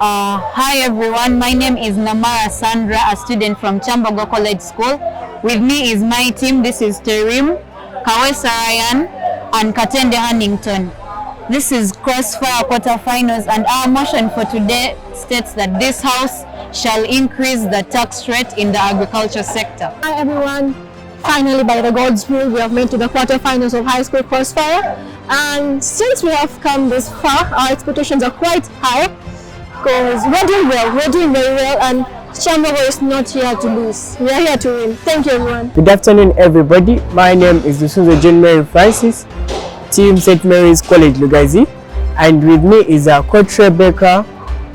Hi everyone, my name is Namara Sandra, a student from Kyambogo College School. With me is my team. This is Terim, Kawesa Ryan, and Katende Huntington. This is Crossfire quarterfinals, and our motion for today states that this House shall increase the tax rate in the agriculture sector. Hi everyone, finally by the God's will we have made to the quarterfinals of high school Crossfire, and since we have come this far, our expectations are quite high because we're doing very well, and Kyambogo is not here to lose. We are here to win. Thank you everyone. Good afternoon everybody. My name is Lugazi John Mary Francis, team St.Mary'S College Lugazi, and with me is Coach Rebecca,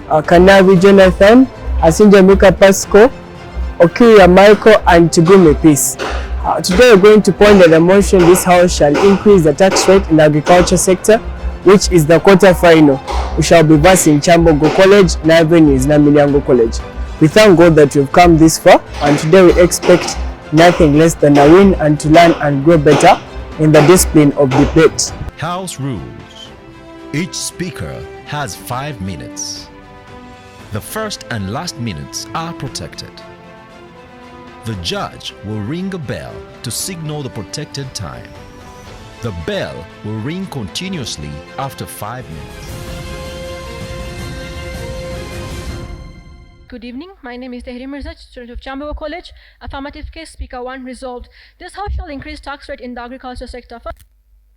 Kanavi Jonathan, Asinja Mika Pasco, Okiya Michael, and Tugume Peace. Today we're going to point at the motion this House shall increase the tax rate in the agriculture sector, which is the quarter-final. We shall be versing Kyambogo College, Navenues, Namilyango College. We thank God that we've come this far, and today we expect nothing less than a win and to learn and grow better in the discipline of debate. House rules. Each speaker has 5 minutes. The first and last minutes are protected. The judge will ring a bell to signal the protected time. The bell will ring continuously after 5 minutes. Good evening. My name is Tehri Mirza, student of Kyambogo College. Affirmative case, Speaker 1 resolved. This House shall increase tax rate in the agriculture sector. First,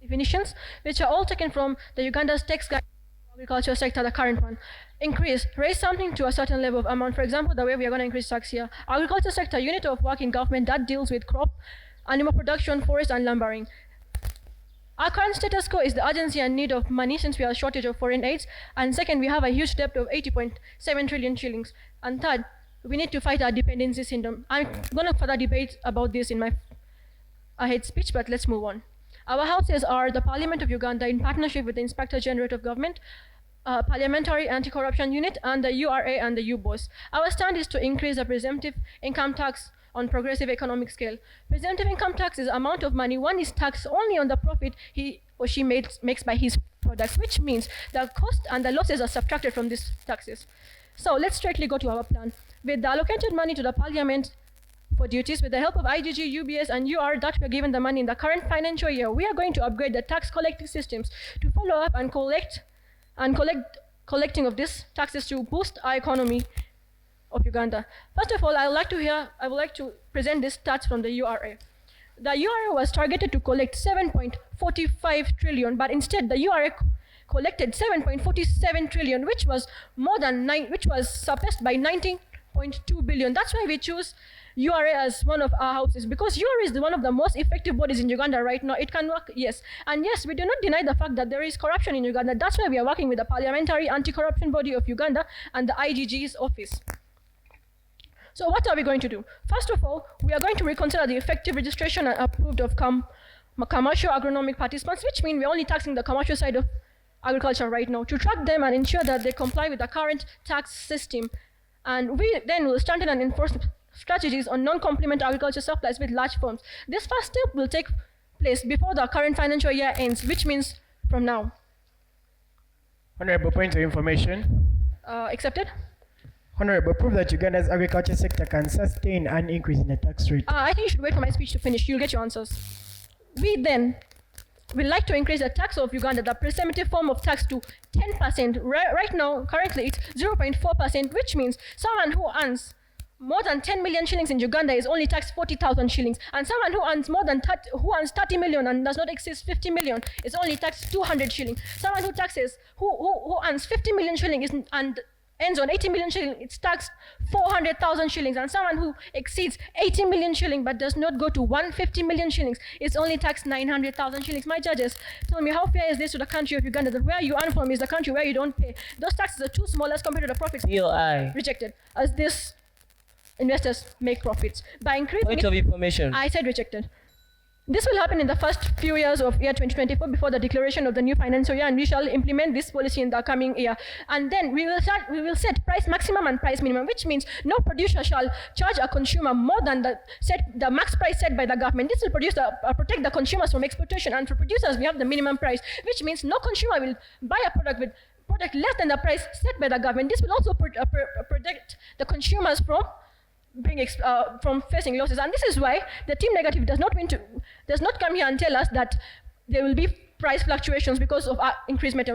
definitions, which are all taken from the Uganda's tax guide for agriculture sector, the current one. Increase, raise something to a certain level of amount. For example, the way we are going to increase tax here. Agriculture sector, unit of work in government that deals with crop, animal production, forest, and lumbering. Our current status quo is the urgency and need of money since we are a shortage of foreign aids. And second, we have a huge debt of 80.7 trillion shillings. And third, we need to fight our dependency syndrome. I'm going to further debate about this in my ahead speech, but let's move on. Our houses are the Parliament of Uganda in partnership with the Inspector General of Government, Parliamentary Anti-Corruption Unit, and the URA and the UBOS. Our stand is to increase the presumptive income tax on progressive economic scale. Presumptive income tax is the amount of money one is taxed only on the profit he or she makes by his products, which means the cost and the losses are subtracted from these taxes. So let's straightly go to our plan. With the allocated money to the Parliament for duties, with the help of IGG, UBS, and UR that were given the money in the current financial year, we are going to upgrade the tax collecting systems to follow up and collecting of these taxes to boost our economy of Uganda. First of all, I would like to present this stats from the URA. The URA was targeted to collect 7.45 trillion, but instead the URA collected 7.47 trillion, which was surpassed by 19.2 billion. That's why we choose URA as one of our houses, because URA is one of the most effective bodies in Uganda right now. It can work, yes. And yes, we do not deny the fact that there is corruption in Uganda. That's why we are working with the Parliamentary Anti-Corruption Body of Uganda and the IGG's office. So what are we going to do? First of all, we are going to reconsider the effective registration and approved of commercial agronomic participants, which means we're only taxing the commercial side of agriculture right now, to track them and ensure that they comply with the current tax system. And we then will strengthen and enforce strategies on non-complement agriculture supplies with large firms. This first step will take place before the current financial year ends, which means from now. Honorable, point of information. Accepted? Honorable, prove that Uganda's agriculture sector can sustain an increase in the tax rate. I think you should wait for my speech to finish. You'll get your answers. We then would like to increase the tax of Uganda, the presumptive form of tax, to 10%. Right now, currently it's 0.4%, which means someone who earns more than 10 million shillings in Uganda is only taxed 40,000 shillings, and someone who earns who earns 30 million and does not exceed 50 million is only taxed 200 shillings. Someone who earns 50 million shillings and ends on 80 million shillings, it's taxed 400,000 shillings, and someone who exceeds 80 million shillings but does not go to 150 million shillings is only taxed 900,000 shillings. My judges, tell me, how fair is this to the country of Uganda, that where you earn from is the country where you don't pay? Those taxes are too small as compared to the profits. Rejected, as these investors make profits. By increasing Point of information. I said rejected. This will happen in the first few years of year 2024 before the declaration of the new financial year, and we shall implement this policy in the coming year. And then we will set price maximum and price minimum, which means no producer shall charge a consumer more than the max price set by the government. This will protect the consumers from exploitation, and for producers we have the minimum price, which means no consumer will buy a product with product less than the price set by the government. This will also protect the consumers from from facing losses. And this is why the team negative does not come here and tell us that there will be price fluctuations because of increasement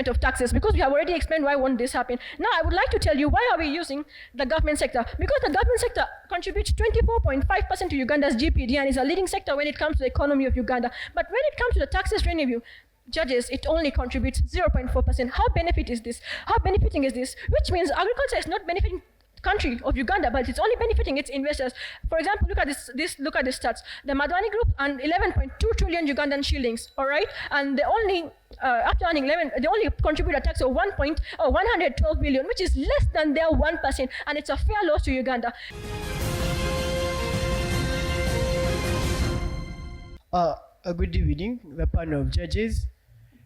of taxes, because we have already explained why won't this happen. Now I would like to tell you why are we using the government sector. Because the government sector contributes 24.5% to Uganda's GPD and is a leading sector when it comes to the economy of Uganda. But when it comes to the taxes revenue, judges, it only contributes 0.4%. How benefiting is this? Which means agriculture is not benefiting country of Uganda, but it's only benefiting its investors. For example, look at look at the stats. The Madani Group earned 11.2 trillion Ugandan shillings, all right? And they only after earning 11, they only contribute a tax of 112 billion, which is less than their 1%, and it's a fair loss to Uganda. A good evening, the panel of judges.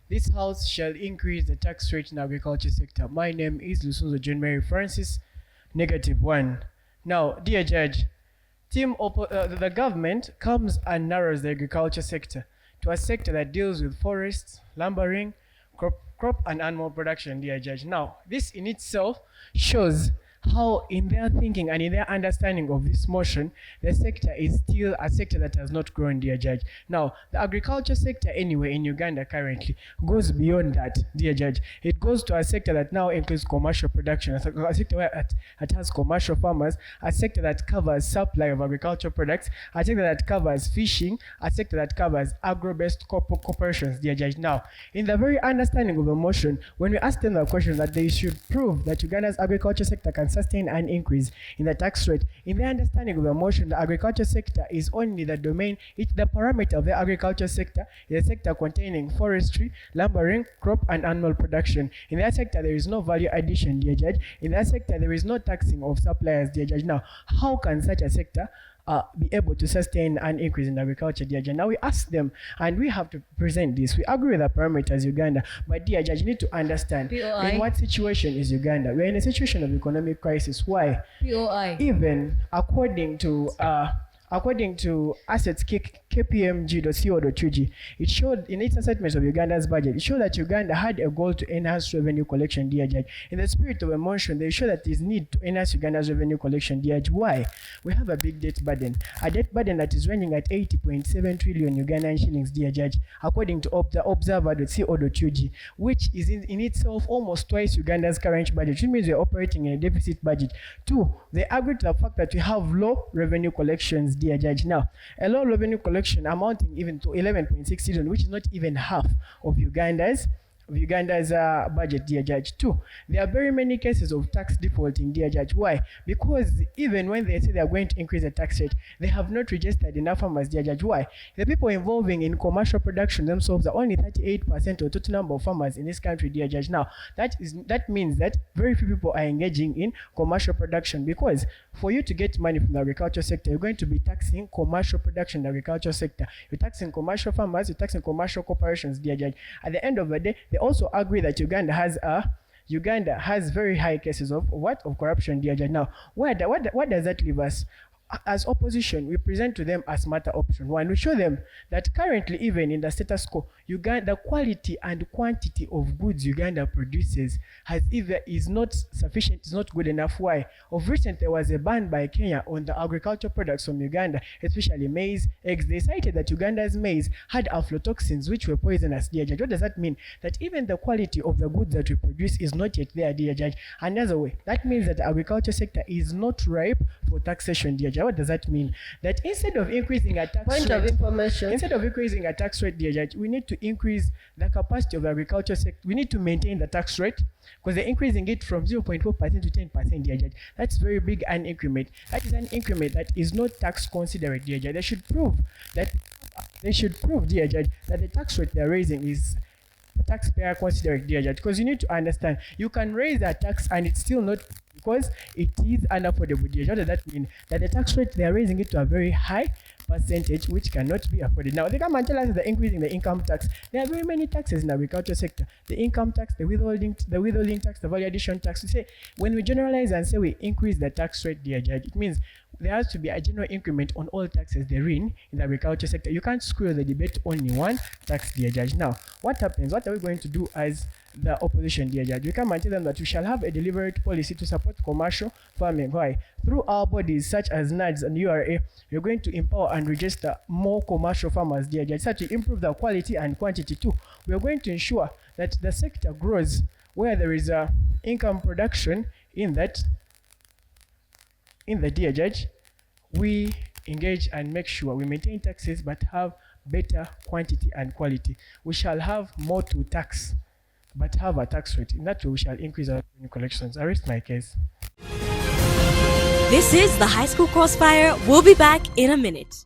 This House shall increase the tax rate in the agriculture sector. My name is Lusunzo John Mary Francis, -1. Now, dear judge, the government comes and narrows the agriculture sector to a sector that deals with forests, lumbering, crop and animal production, dear judge. Now, this in itself shows how in their thinking and in their understanding of this motion, the sector is still a sector that has not grown, dear judge. Now, the agriculture sector anyway in Uganda currently goes beyond that, dear judge. It goes to a sector that now includes commercial production, a sector where it has commercial farmers, a sector that covers supply of agricultural products, a sector that covers fishing, a sector that covers agro-based corporations, dear judge. Now, in the very understanding of the motion, when we ask them the question that they should prove that Uganda's agriculture sector can sustain an increase in the tax rate, in the understanding of the motion, the agriculture sector is only the domain, the parameter of the agriculture sector is a sector containing forestry, lumbering, crop and animal production. In that sector, there is no value addition, dear judge. In that sector, there is no taxing of suppliers, dear judge. Now, how can such a sector be able to sustain an increase in agriculture, dear judge? Now we ask them, and we have to present this. We agree with the parameters Uganda, but dear judge, you need to understand in what situation is Uganda. We're in a situation of economic crisis. Why? Even according to assets KPMG.co.ug, it showed in its assessment of Uganda's budget, it showed that Uganda had a goal to enhance revenue collection, dear judge. In the spirit of emotion, they show that there is need to enhance Uganda's revenue collection, dear judge. Why? We have a big debt burden, a debt burden that is running at 80.7 trillion Ugandan shillings, dear judge, according to the observer.co.ug, which is in itself almost twice Uganda's current budget, which means we're operating in a deficit budget. Two, they agree to the fact that we have low revenue collections, dear judge. Now, a low revenue collection amounting even to 11.6 trillion, which is not even half of Uganda's budget, dear judge. Two, there are very many cases of tax defaulting, dear judge. Why? Because even when they say they are going to increase the tax rate, they have not registered enough farmers, dear judge. Why? The people involving in commercial production themselves are only 38% of the total number of farmers in this country, dear judge. Now, that means that very few people are engaging in commercial production, because for you to get money from the agriculture sector, you're going to be taxing commercial production in the agriculture sector. You're taxing commercial farmers, you're taxing commercial corporations, dear judge. At the end of the day, they also agree that Uganda has very high cases of corruption, dear judge. Now, what does that leave us? As opposition, we present to them a smarter option. One, we show them that currently, even in the status quo, the quality and quantity of goods Uganda produces is not sufficient, is not good enough. Why? Of recent, there was a ban by Kenya on the agricultural products from Uganda, especially maize, eggs. They cited that Uganda's maize had aflatoxins, which were poisonous, dear judge. What does that mean? That even the quality of the goods that we produce is not yet there, dear judge. Another way, that means that the agriculture sector is not ripe for taxation, dear judge. What does that mean? That instead of increasing a tax rate, dear judge, we need to increase the capacity of the agriculture sector. We need to maintain the tax rate, because they're increasing it from 0.4% to 10%, dear judge. That's very big an increment. That is an increment that is not tax considerate, dear judge. They should prove, dear judge, that the tax rate they're raising is taxpayer considerate, dear judge. Because you need to understand, you can raise a tax and it's still not, because it is unaffordable, dear judge. What does that mean? That the tax rate, they are raising it to a very high percentage which cannot be afforded. Now, they come and tell us that they're increasing the income tax. There are very many taxes in the agriculture sector. The income tax, the withholding tax, the value addition tax. We say, when we generalize and say we increase the tax rate, dear judge, it means there has to be a general increment on all taxes therein in the agriculture sector. You can't square the debate only one tax, dear judge. Now, what happens? What are we going to do as the opposition, dear judge. We come and tell them that we shall have a deliberate policy to support commercial farming. Why? Through our bodies such as NADS and URA, we're going to empower and register more commercial farmers, dear judge, such to improve the quality and quantity too. We are going to ensure that the sector grows where there is a income production in the dear judge. We engage and make sure we maintain taxes but have better quantity and quality. We shall have more to tax but have a tax rate. In that way, we shall increase our revenue collections. I rest my case. This is the High School Crossfire. We'll be back in a minute.